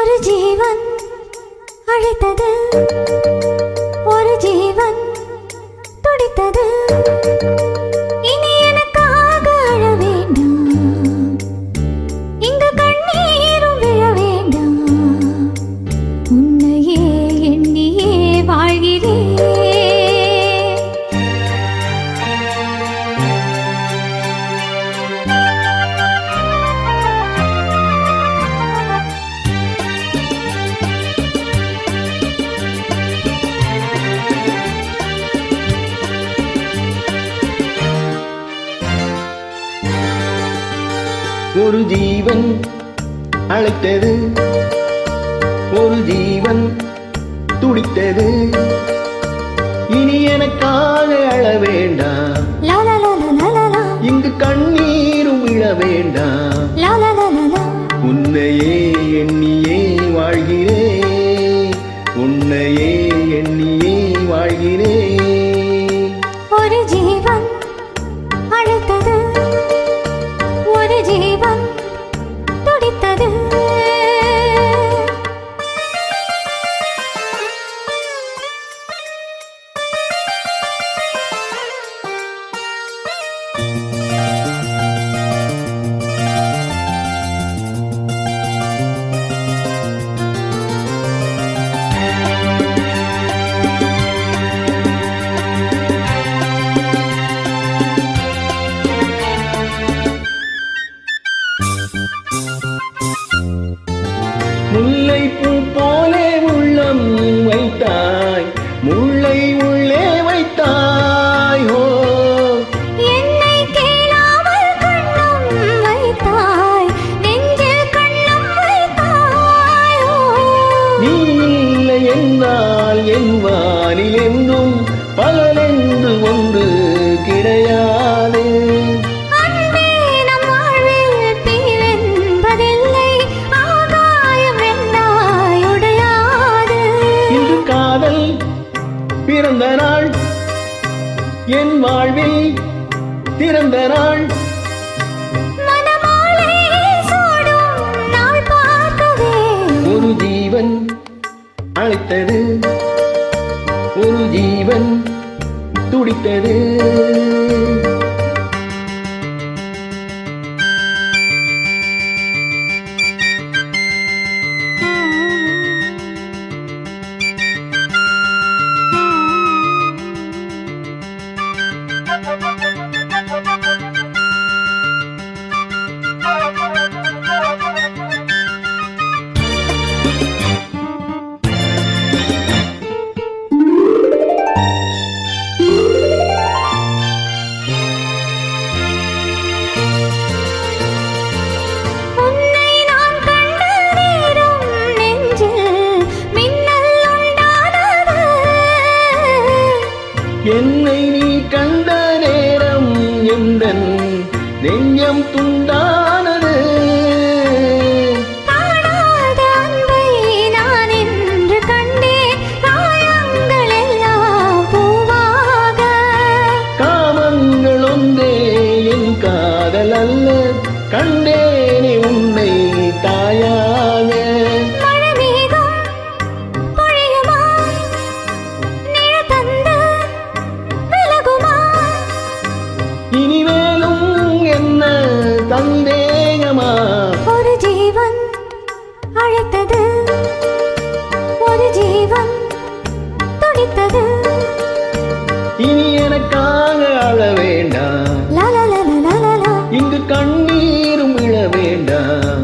ஒரு ஜீவன் அழைத்தது, ஒரு ஜீவன் துடித்தது. இனி எனக்காக அழ வேண்டாம், இங்கு கண்ணீரும் விழ வேண்டாம். உன்னையே எண்ணியே வாழ்கிறேன். ஒரு ஜீவன் அழைத்தது, ஒரு ஜீவன் துடித்தது. இனி எனக்காக அழ வேண்டாம், இங்கு கண்ணீரும் விழ வேண்டாம். உன்னையே எண்ணியே வாழ்கிறேன், உன்னையே எண்ணியே வாழ்கிறேன். ஒரு ஜீவன் அழைத்தது, ஒரு ஜீவன் துடித்தது. முல்லைப்பூ போலே உள்ளம் வைத்தாய், முல்லை உள்ளே வைத்தாய். ஓ, என்னை கேளாமல் கண்ணம் வைத்தாய், நெஞ்சில் கண்ணம் வைத்தாய். நீ இல்லை என்றால் என் வானில் என்றும் பலனென்று ஒன்று கிடையாது. பிறந்த நாள் என் வாழ்வில் திறந்த நாள், ஒரு ஜீவன் அழைத்தது, ஒரு ஜீவன் துடித்தது. என்னை நீ கண்ட நேரம் எந்தன் நெஞ்சம் துண்டானது. நான் என்று கண்டேன், காயங்கள் எல்லாம் பூவாக. காமங்கள் ஒன்றே என் காதல் அல்ல, கண்டேனே உன்னை தாயாக. இனிமேலும் என்ன சந்தேகமா? ஒரு ஜீவன் அழைத்தது, ஒரு ஜீவன் துடித்தது. இனி எனக்காக அழ வேண்டாம், இங்கு கண்ணீரும் விழ வேண்டாம்.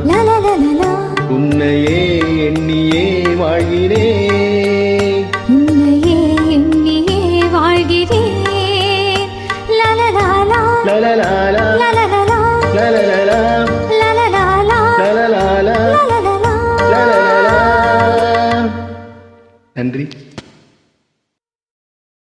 உன்னையே எண்ணியே வாழ்கிறேன், உன்னையே எண்ணியே வாழ்கிறேன். நன்றி.